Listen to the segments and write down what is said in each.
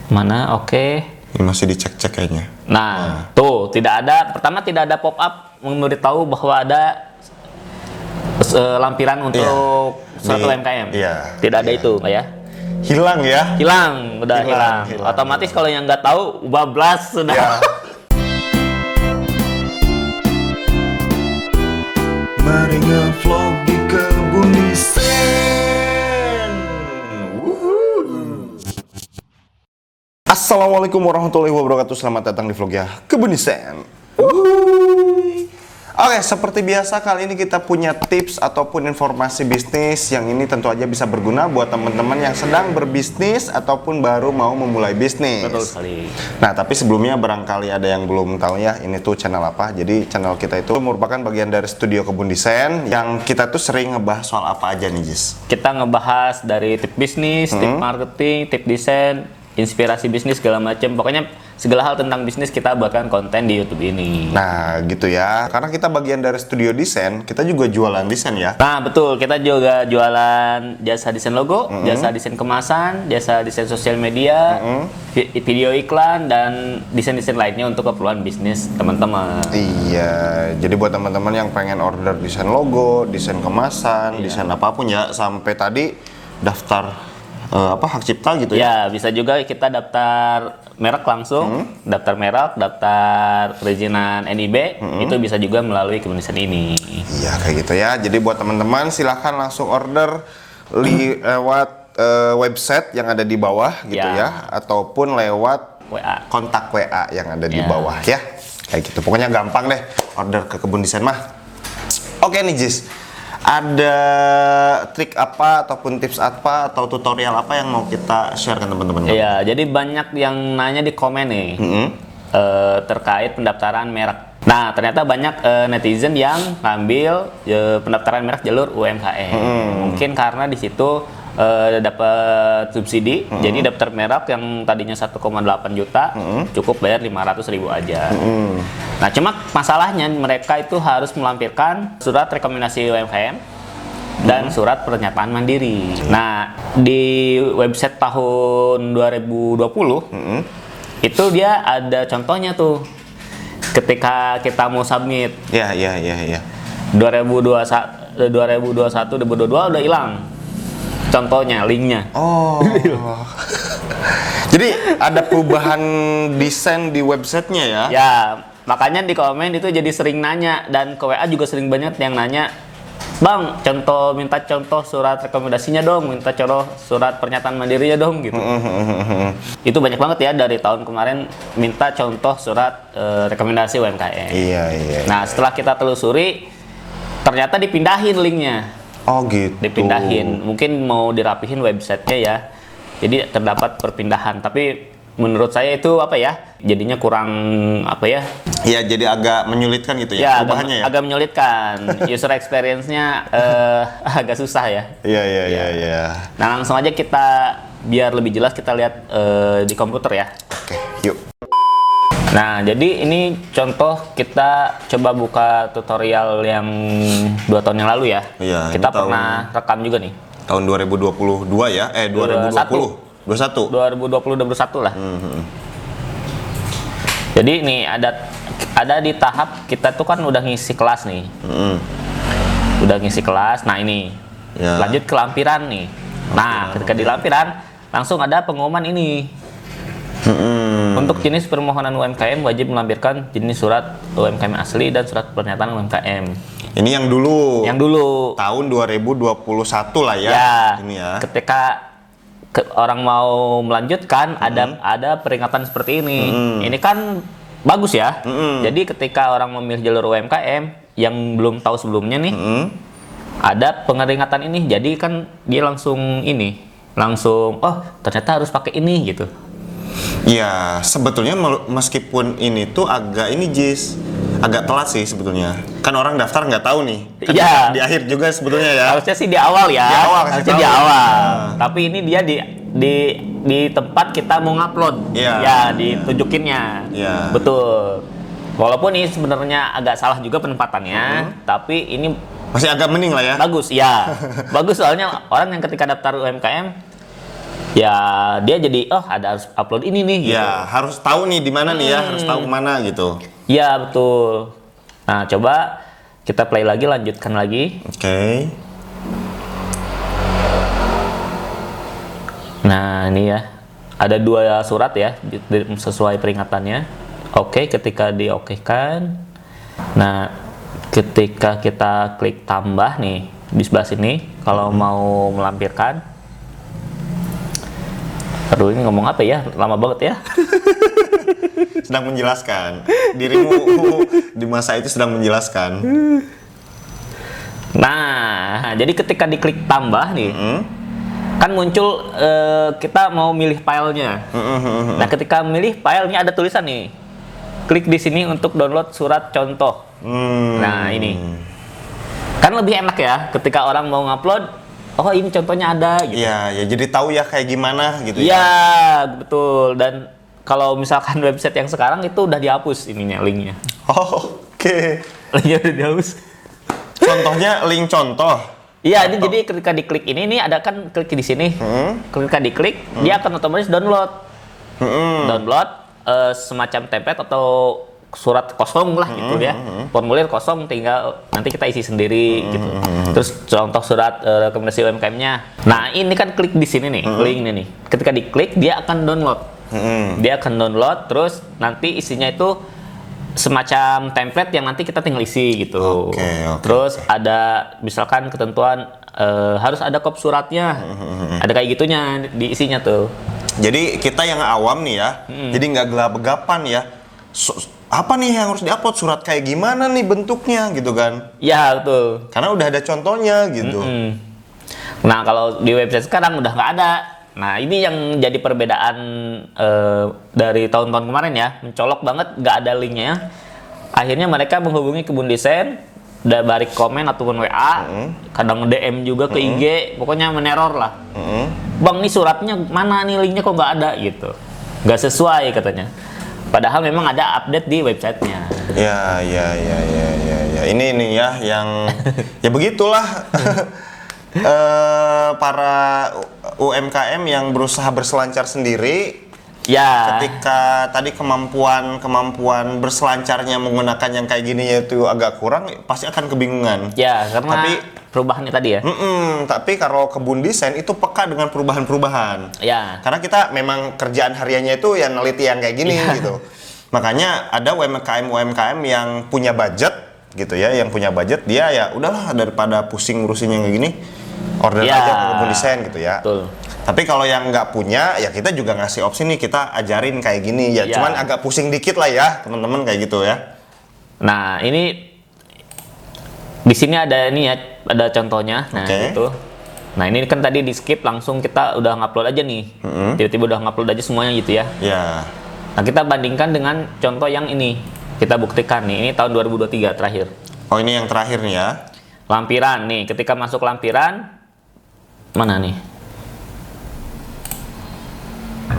Mana? Oke. Ini masih dicek-cek kayaknya. Nah, tuh tidak ada. Pertama tidak ada pop up memberitahu bahwa ada lampiran untuk suatu UMKM. Iya. Tidak ada itu, Pak ya. Hilang ya? Hilang, udah hilang. Otomatis kalau yang nggak tahu, bablas sudah. Ya. Mari ngevlog di kebun Disen. Assalamualaikum warahmatullahi wabarakatuh. Selamat datang di vlog ya Kebun Disen. Oke, seperti biasa kali ini kita punya tips ataupun informasi bisnis yang ini tentu aja bisa berguna buat teman-teman yang sedang berbisnis ataupun baru mau memulai bisnis. Betul sekali. Nah, tapi sebelumnya barangkali ada yang belum tahu ya, ini tuh channel apa. Jadi channel kita itu merupakan bagian dari studio Kebun Disen yang kita tuh sering ngebahas soal apa aja nih, Jis? Kita ngebahas dari tip bisnis, tip marketing, tip desain, inspirasi bisnis segala macam. Pokoknya segala hal tentang bisnis kita buatkan konten di YouTube ini. Nah, gitu ya. Karena kita bagian dari studio desain, kita juga jualan desain ya. Nah, betul. Kita juga jualan jasa desain logo, jasa desain kemasan, jasa desain sosial media, video iklan, dan desain-desain lainnya untuk keperluan bisnis teman-teman. Iya, jadi buat teman-teman yang pengen order desain logo, desain kemasan, desain apapun ya, sampai tadi daftar hak cipta gitu ya. Ya, bisa juga kita daftar merek langsung, daftar merek, daftar perizinan NIB, itu bisa juga melalui Kebun Disen ini. Iya, kayak gitu ya. Jadi buat teman-teman silahkan langsung order lewat website yang ada di bawah gitu ya, ataupun lewat WA. kontak WA yang ada di bawah ya. Kayak gitu. Pokoknya gampang deh order ke Kebun Disen mah. Oke nih, Jis. Ada trik apa ataupun tips apa atau tutorial apa yang mau kita share ke teman-teman? Iya, jadi banyak yang nanya di komen nih terkait pendaftaran merek. Nah, ternyata banyak netizen yang ngambil pendaftaran merek jalur UMKM. Mungkin karena di situ dapat subsidi, jadi daftar merek yang tadinya 1,8 juta cukup bayar 500.000 aja. Nah, cuma masalahnya mereka itu harus melampirkan surat rekomendasi UMKM dan surat pernyataan mandiri. Nah, di website tahun 2020 itu dia ada contohnya tuh ketika kita mau submit. Iya. 2021, 2022 udah hilang. Contohnya, linknya. Oh. Jadi ada perubahan desain di websitenya ya? Ya, makanya di komen itu jadi sering nanya, dan ke WA juga sering banget yang nanya, Bang, minta contoh surat rekomendasinya dong, minta contoh surat pernyataan mandirinya dong gitu. Itu banyak banget ya dari tahun kemarin minta contoh surat rekomendasi UMKM. Iya. Nah, setelah kita telusuri, ternyata dipindahin linknya. Oh gitu. Dipindahin, mungkin mau dirapihin websitenya ya. Jadi terdapat perpindahan, tapi menurut saya itu apa ya? Jadinya kurang apa ya? Iya, jadi agak menyulitkan gitu ya, perubahannya agak menyulitkan. User experience-nya agak susah ya. Iya. Nah, langsung aja kita biar lebih jelas kita lihat di komputer ya. Oke, yuk. Nah, jadi ini contoh kita coba buka tutorial yang 2 tahun yang lalu ya. Iya, kita pernah rekam juga nih. Tahun 2022 ya? 2020. 2021 lah. Jadi ini ada di tahap kita tuh kan udah ngisi kelas nih. Udah ngisi kelas. Nah, ini lanjut ke lampiran nih. Nah, ketika di lampiran langsung ada pengumuman ini. Untuk jenis permohonan UMKM wajib melampirkan jenis surat UMKM asli dan surat pernyataan UMKM. Ini yang dulu. Yang dulu. Tahun 2021 lah ya. Ini ya. Ketika orang mau melanjutkan ada peringatan seperti ini. Ini kan bagus ya. Jadi ketika orang memilih jalur UMKM yang belum tahu sebelumnya nih, ada peringatan ini. Jadi kan dia langsung oh ternyata harus pakai ini gitu. Ya, sebetulnya meskipun ini tuh agak agak telat sih sebetulnya. Kan orang daftar nggak tahu nih. Kan di akhir juga sebetulnya ya. Harusnya sih di awal ya. Harusnya di awal. Tapi ini dia di tempat kita mau ngupload. Ya, ditunjukinnya. Betul. Walaupun ini sebenarnya agak salah juga penempatannya, tapi ini masih agak mending lah ya. Bagus, ya. Bagus soalnya orang yang ketika daftar UMKM Ya dia jadi ada harus upload ini nih. Gitu. Ya, harus tahu nih di mana nih ya, harus tahu kemana gitu. Ya betul. Nah coba kita play lagi, lanjutkan lagi. Oke. Nah ini ya, ada 2 surat ya sesuai peringatannya. Oke, ketika diokekan. Nah ketika kita klik tambah nih di sebelah sini, kalau mau melampirkan. Aduh ini ngomong apa ya, lama banget ya. Sedang menjelaskan. Dirimu di masa itu sedang menjelaskan. Nah, jadi ketika diklik tambah nih, kan muncul kita mau milih filenya. Nah, ketika milih filenya ada tulisan nih, klik di sini untuk download surat contoh. Nah, ini kan lebih enak ya, ketika orang mau ngupload. Oh ini contohnya ada gitu. Iya, ya jadi tahu ya kayak gimana gitu ya. Iya, betul. Dan kalau misalkan website yang sekarang itu udah dihapus ininya, linknya. Oh, oke. Linknya udah dihapus. Contohnya link contoh. Iya, ini jadi ketika diklik ini ada kan klik di sini. Ketika diklik, dia akan otomatis download. Download semacam template atau surat kosong lah gitu ya. Formulir kosong, tinggal nanti kita isi sendiri gitu. Terus contoh surat rekomendasi UMKM-nya. Nah, ini kan klik di sini nih, link ini nih. Ketika diklik dia akan download. Dia akan download, terus nanti isinya itu semacam template yang nanti kita tinggal isi gitu. Terus ada misalkan ketentuan harus ada kop suratnya. Ada kayak gitunya di isinya tuh. Jadi kita yang awam nih ya, jadi nggak gelap-gegapan ya. Apa nih yang harus diupload, surat kayak gimana nih bentuknya gitu kan? Ya betul. Karena udah ada contohnya gitu. Nah kalau di website sekarang udah nggak ada. Nah ini yang jadi perbedaan dari tahun-tahun kemarin ya, mencolok banget nggak ada linknya. Akhirnya mereka menghubungi Kebun Desain, dari komen ataupun WA, kadang DM juga ke IG, pokoknya meneror lah. Bang ini suratnya mana nih, linknya kok nggak ada gitu, nggak sesuai katanya. Padahal memang ada update di websitenya. Ya. Ini ya yang ya begitulah. Para UMKM yang berusaha berselancar sendiri. Ya. Ketika tadi kemampuan berselancarnya menggunakan yang kayak gini yaitu agak kurang, pasti akan kebingungan. Ya, karena perubahannya tadi ya. Tapi kalau Kebun Desain itu peka dengan perubahan-perubahan. Ya. Karena kita memang kerjaan hariannya itu yang neliti yang kayak gini gitu. Makanya ada UMKM yang punya budget gitu ya, yang punya budget dia ya udahlah daripada pusing ngurusin yang kayak gini, order aja ke Kebun Desain gitu ya. Betul. Tapi kalau yang nggak punya, ya kita juga ngasih opsi nih, kita ajarin kayak gini ya. Cuman agak pusing dikit lah ya, teman-teman kayak gitu ya. Nah, ini di sini ada ini ya, ada contohnya. Nah, gitu. Nah, ini kan tadi di skip langsung kita udah ngupload aja nih. Tiba-tiba udah ngupload aja semuanya gitu ya. Ya. Nah, kita bandingkan dengan contoh yang ini. Kita buktikan nih, ini tahun 2023 terakhir. Oh, ini yang terakhir nih ya. Lampiran nih, ketika masuk lampiran mana nih?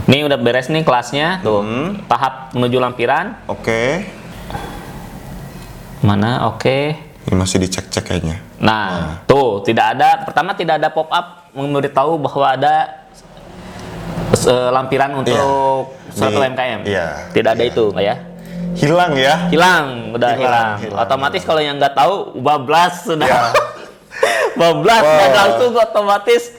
Nih udah beres nih kelasnya, tuh tahap menuju lampiran. Oke. Mana? Oke. Ini masih dicek-cek kayaknya. Nah, tuh tidak ada. Pertama tidak ada pop-up memberitahu bahwa ada lampiran untuk suatu UMKM. Tidak ada itu, ya. Hilang ya? Hilang, udah hilang. Otomatis kalau yang nggak tahu, bablas sudah. Bablas dan langsung otomatis.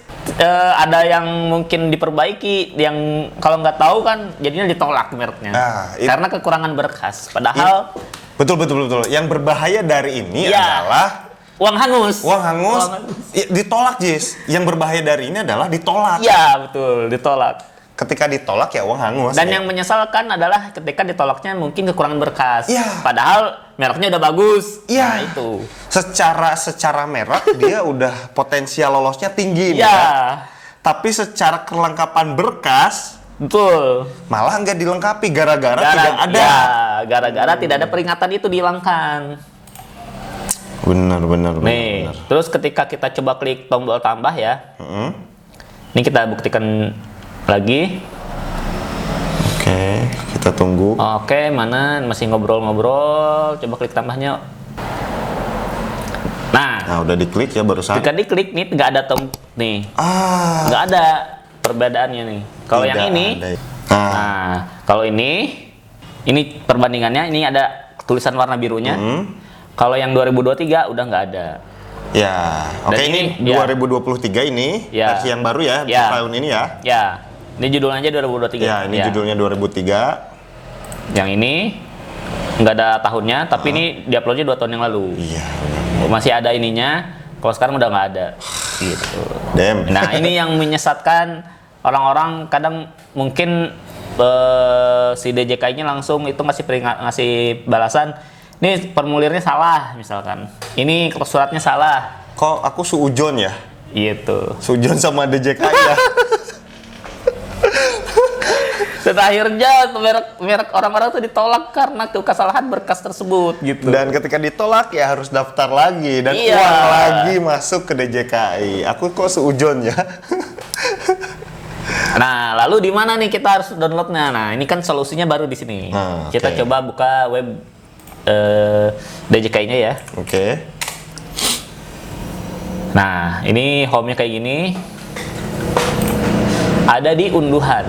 Ada yang mungkin diperbaiki, yang kalau nggak tahu kan jadinya ditolak mereknya karena kekurangan berkas. Padahal betul. Yang berbahaya dari ini adalah uang hangus. Ya, ditolak, Jis. Yang berbahaya dari ini adalah ditolak. Iya betul, ditolak. Ketika ditolak ya uang hangus. Dan yang menyesalkan adalah ketika ditolaknya mungkin kekurangan berkas. Ya. Padahal mereknya udah bagus. Ya. Nah itu. Secara merek dia udah potensial lolosnya tinggi nih. Ya. Tapi secara kelengkapan berkas betul. Malah nggak dilengkapi gara-gara tidak ada. Ya, gara-gara tidak ada peringatan itu dihilangkan. Benar. Nih, terus ketika kita coba klik tombol tambah ya. Ini kita buktikan lagi. Oke, kita tunggu. Oke, mana masih ngobrol-ngobrol. Coba klik tambahnya. Nah, udah diklik ya barusan. ketika diklik nih nggak ada nih. Ah. Nggak ada. perbedaannya nih. Kalau yang Tidak ini, ada. nah kalau ini perbandingannya, ini ada tulisan warna birunya. Kalau yang 2023 udah nggak ada. Ya, oke, Dan ini ini, 2023 ini Ya. versi yang baru ya, Ya. tahun ini ya. Ya, ini judulnya aja 2023. Ya, ini judulnya 2003. Yang ini nggak ada tahunnya, tapi ini diuploadnya 2 tahun yang lalu. Iya. Masih ada ininya. Kalau sekarang udah nggak ada. Gitu. Damn. Nah, ini yang menyesatkan orang-orang. Kadang mungkin si DJKI-nya langsung itu ngasih balasan. Ini formulirnya salah misalkan. Ini suratnya salah. Kok aku suujon ya? Gitu. Suujon sama DJKI ya. Dan akhirnya merek orang-orang tuh ditolak karena kesalahan berkas tersebut gitu. Dan ketika ditolak ya harus daftar lagi dan Iya. uang lagi masuk ke DJKI. Aku kok suujon ya? Nah, lalu di mana nih kita harus downloadnya? Nah, ini kan solusinya baru di sini. Nah, Kita oke. coba buka web DJKI-nya ya. Oke. Nah, ini home-nya kayak gini. Ada di unduhan.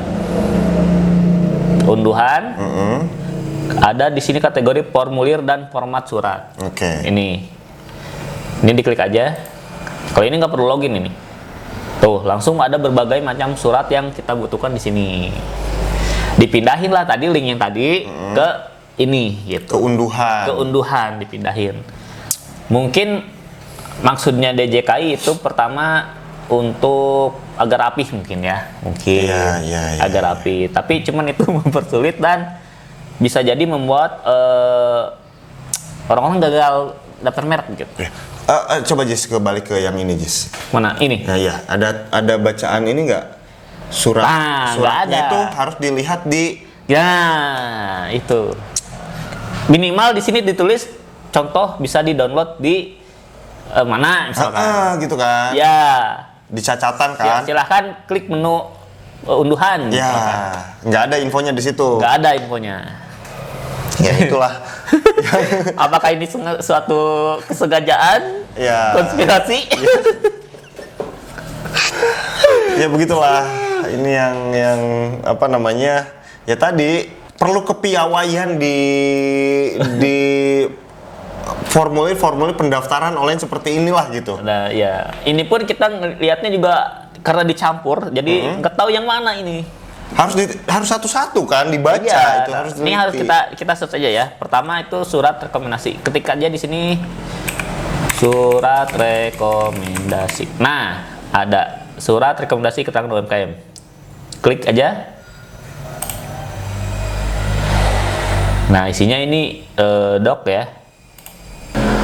Ada di sini kategori formulir dan format surat. Oke. Ini diklik aja. Kalau ini nggak perlu login ini. Tuh, langsung ada berbagai macam surat yang kita butuhkan di sini. Dipindahin lah tadi link yang tadi ke ini gitu. Keunduhan. Keunduhan dipindahin. Mungkin maksudnya DJKI itu pertama untuk agar rapih mungkin ya. Mungkin Iya. agar rapih. Tapi cuman itu mempersulit dan bisa jadi membuat orang-orang gagal daftar merek gitu. Ya. Coba Jis balik ke yang ini Jis. Mana? Ini? Ya iya, ada bacaan ini nggak? Surat Ah, nggak suratnya ada. itu harus dilihat di Ya, itu. Minimal di sini ditulis contoh bisa di-download di mana misalkan. gitu kan. Ya. Di cacatan Ya, kan. silahkan klik menu unduhan. Ya, nggak ada infonya di situ. Nggak ada infonya. Ya itulah. Apakah ini suatu kesengajaan? Ya. Konspirasi? Ya begitulah. Ini yang apa namanya? Ya tadi perlu kepiawaian di formulir pendaftaran online seperti inilah gitu. Nah, ya. Ini pun kita ngelihatnya juga karena dicampur, jadi nggak tahu yang mana ini. Harus satu-satu kan dibaca Iya, itu harus ini harus teliti. kita search aja ya. Pertama itu surat rekomendasi. Ketik aja di sini surat rekomendasi. Nah, ada surat rekomendasi keterangan UMKM. Klik aja. Nah, isinya ini doc ya.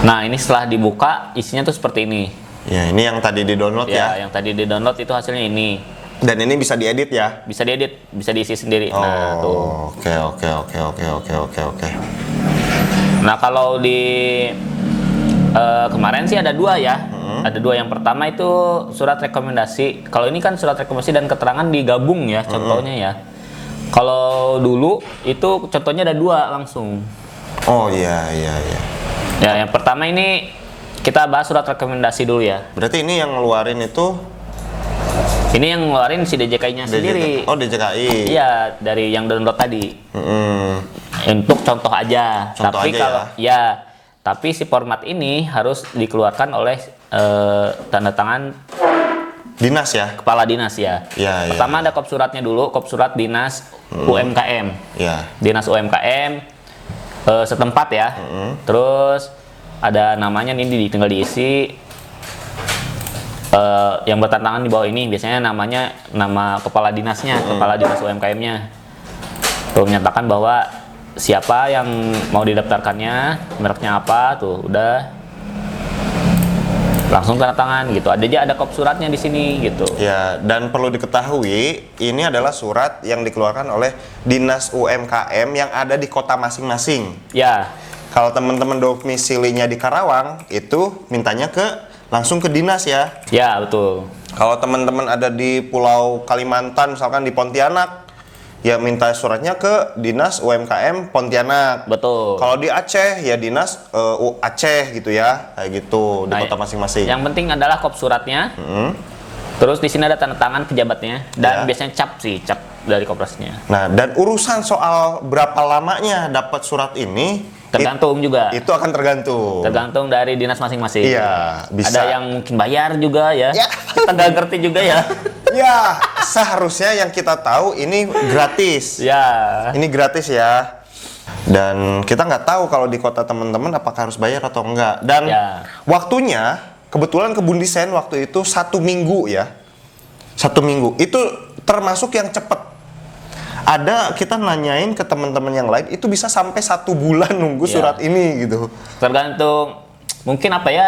Nah, ini setelah dibuka isinya tuh seperti ini. Ya, ini yang tadi di-download ya. Ya, yang tadi di-download itu hasilnya ini. Dan ini bisa diedit ya. Bisa diedit, bisa diisi sendiri. Nah, tuh. Oke. Nah, kalau di kemarin sih ada dua ya. Ada dua. Yang pertama itu surat rekomendasi. Kalau ini kan surat rekomendasi dan keterangan digabung ya, contohnya ya. Kalau dulu itu contohnya ada dua langsung. Oh iya. Ya, yang pertama ini kita bahas surat rekomendasi dulu ya. Berarti ini yang ngeluarin itu Ini yang ngeluarin si DJKI-nya sendiri. Oh, DJKI. Iya, dari yang download tadi. Mm-mm. Untuk contoh aja. Contoh Tapi aja kalau tapi si format ini harus dikeluarkan oleh tanda tangan Dinas ya. kepala dinas ya. Iya, Pertama ada kop suratnya dulu, kop surat dinas UMKM. Ya. Dinas UMKM setempat ya. Terus ada namanya nih tinggal diisi. Yang bertantangan di bawah ini biasanya namanya nama kepala dinasnya, kepala dinas UMKM-nya. Tuh menyatakan bahwa siapa yang mau didaftarkannya, mereknya apa, tuh udah langsung tanda tangan gitu. Ada kop suratnya di sini gitu. Ya, dan perlu diketahui ini adalah surat yang dikeluarkan oleh Dinas UMKM yang ada di kota masing-masing. Ya, Kalau teman-teman domisilinya di Karawang, itu mintanya langsung ke dinas ya. ya betul. Kalau teman-teman ada di Pulau Kalimantan, misalkan di Pontianak, ya minta suratnya ke Dinas UMKM Pontianak. Betul. Kalau di Aceh, ya Dinas Aceh gitu ya, kayak gitu di Nah, kota masing-masing. Yang penting adalah kop suratnya. Terus di sini ada tanda tangan pejabatnya dan Ya. biasanya cap dari koperasinya. Nah, dan urusan soal berapa lamanya dapat surat ini Tergantung juga. itu akan tergantung. Tergantung dari dinas masing-masing. Iya, bisa. Ada yang mungkin bayar juga ya. Ya. Kita nggak ngerti juga ya. Ya, seharusnya yang kita tahu ini gratis. Ya. Ini gratis ya. Dan kita nggak tahu kalau di kota teman-teman apakah harus bayar atau enggak. Dan Ya. waktunya, kebetulan Kebun Desain waktu itu 1 minggu ya. 1 minggu. Itu termasuk yang cepet. Ada kita nanyain ke teman-teman yang lain, itu bisa sampai 1 bulan nunggu Ya. surat ini gitu. Tergantung mungkin apa ya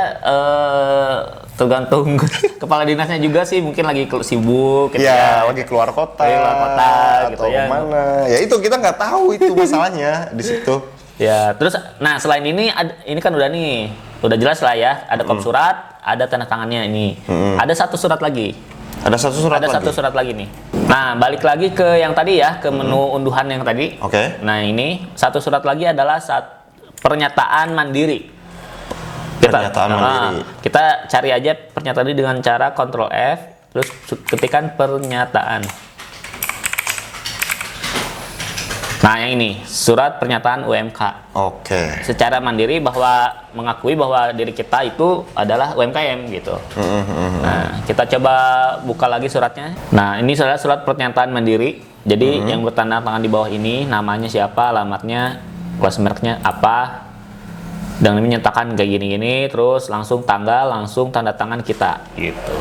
tergantung kepala dinasnya juga sih, mungkin lagi sibuk gitu Ya, ya. lagi keluar kota, Lagi keluar kota, gitu atau ya. kemana. Ya itu kita nggak tahu itu masalahnya di situ. Ya, terus nah selain ini ini kan udah nih, udah jelas lah ya, ada kop surat, ada tanda tangannya ini. Ada satu surat lagi. Ada satu surat Ada lagi. satu surat lagi nih. Nah, balik lagi ke yang tadi ya, ke menu unduhan yang tadi. Oke. Nah, ini satu surat lagi adalah pernyataan mandiri. Pernyataan mandiri. Kita cari aja pernyataan ini dengan cara Ctrl F, terus ketikkan pernyataan. Nah, yang ini surat pernyataan UMK. Oke. Secara mandiri bahwa mengakui bahwa diri kita itu adalah UMKM gitu. Nah, kita coba buka lagi suratnya. Nah, ini adalah surat pernyataan mandiri. Jadi yang bertanda tangan di bawah ini namanya siapa, alamatnya, kelas mereknya apa, dan ini menyatakan kayak gini-gini, terus langsung tanggal, langsung tanda tangan kita gitu.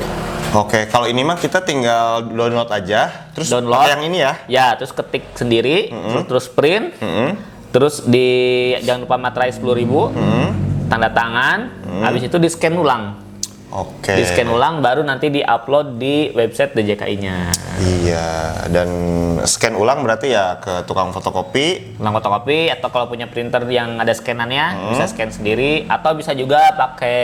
Oke, kalau ini mah kita tinggal download aja, terus Download. pakai yang ini ya. Ya, terus ketik sendiri, terus print, terus jangan lupa materai 10.000, tanda tangan, habis itu di scan ulang. Oke. Di scan ulang baru nanti di-upload di website DJKI-nya. Iya, dan scan ulang berarti ya ke tukang fotokopi. Ulang fotokopi atau kalau punya printer yang ada scanannya bisa scan sendiri atau bisa juga pakai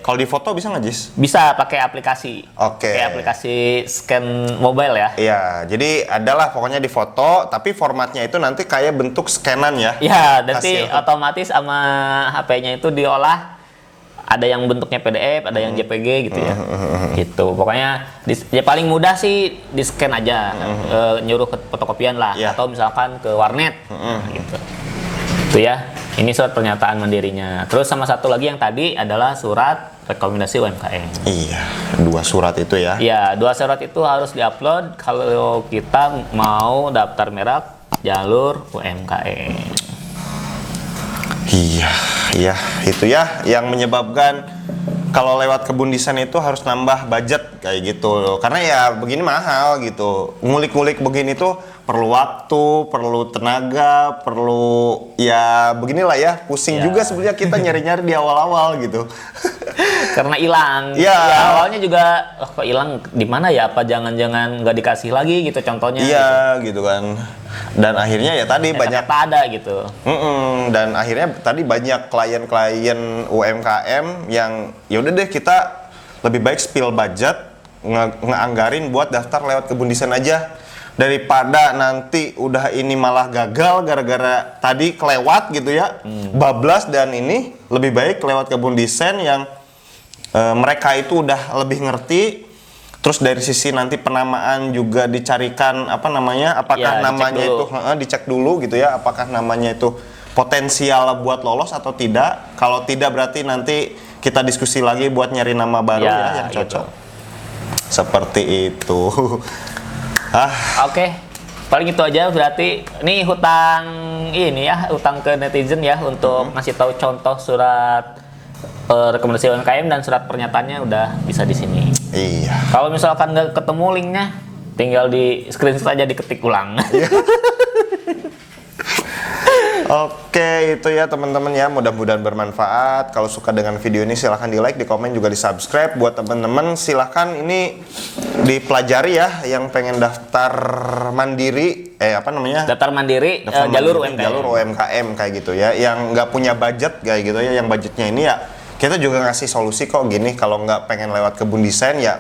Kalau di foto bisa nggak, Jis? bisa pakai aplikasi. Oke. Kayak aplikasi scan mobile ya. Iya, jadi adalah pokoknya di foto, tapi formatnya itu nanti kayak bentuk scanan ya. Ya, nanti Hasil. otomatis sama HP-nya itu diolah. Ada yang bentuknya PDF, ada yang JPG gitu ya. Gitu. Pokoknya ya paling mudah sih di scan aja. Nyuruh ke fotokopian lah Iya. atau misalkan ke warnet gitu. Itu ya. Ini surat pernyataan mandirinya. Terus sama satu lagi yang tadi adalah surat rekomendasi UMKM. Iya, 2 surat itu ya. Ya, 2 surat itu harus diupload kalau kita mau daftar merek jalur UMKM. Iya, itu ya yang menyebabkan kalau lewat Kebun Desain itu harus nambah budget kayak gitu. Karena ya begini mahal gitu. Ngulik-ngulik begini tuh perlu waktu, perlu tenaga, perlu ya beginilah ya. Pusing Ya. juga sebenarnya kita nyari-nyari di awal-awal gitu. Karena hilang. Iya. Ya, awalnya juga kok hilang di mana ya? Apa jangan-jangan nggak dikasih lagi gitu contohnya? Iya gitu kan. Dan akhirnya ya tadi gitu. banyak Ternyata ada gitu. dan akhirnya tadi banyak klien-klien UMKM yang ya udah deh kita lebih baik spill budget ngeanggarin buat daftar lewat Kebun Desain aja daripada nanti udah ini malah gagal gara-gara tadi kelewat gitu ya, bablas. Dan ini lebih baik lewat Kebun Desain yang mereka itu udah lebih ngerti. Terus dari sisi nanti penamaan juga dicarikan apa namanya, apakah Ya, namanya dicek itu dicek dulu gitu ya, apakah namanya itu potensial buat lolos atau tidak. Kalau tidak berarti nanti kita diskusi lagi buat nyari nama baru Ya, ya yang gitu. cocok. Seperti itu. Oke. Paling itu aja berarti. Ini hutang ini ya, hutang ke netizen ya untuk ngasih tahu contoh surat rekomendasi UMKM dan surat pernyataannya udah bisa di sini. Iya. Kalau misalkan nggak ketemu linknya, tinggal di screenshot aja diketik ulang. Oke, itu ya teman-teman ya, mudah-mudahan bermanfaat. Kalau suka dengan video ini silahkan di like, di komen, juga di subscribe. Buat teman-teman silahkan ini dipelajari ya, yang pengen daftar mandiri, apa namanya? Daftar mandiri, Daftar jalur mandiri, UMKM. jalur UMKM kayak gitu ya, yang nggak punya budget kayak gitu ya, yang budgetnya ini ya kita juga ngasih solusi kok gini. Kalau nggak pengen lewat Kebun Desain ya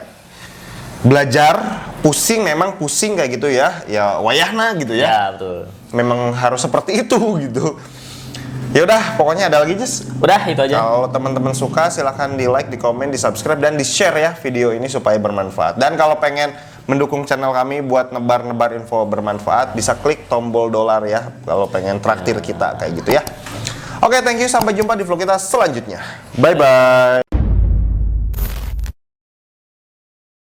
belajar, pusing memang pusing kayak gitu ya wayahna gitu ya. Ya, betul. Memang harus seperti itu gitu. Yaudah, pokoknya ada lagi Jis. Udah itu aja. Kalau teman-teman suka silahkan di like, di komen, di subscribe, dan di share ya video ini supaya bermanfaat. Dan kalau pengen mendukung channel kami buat nebar-nebar info bermanfaat, bisa klik tombol dolar ya kalau pengen traktir kita kayak gitu ya. Oke, thank you, sampai jumpa di vlog kita selanjutnya. Bye bye.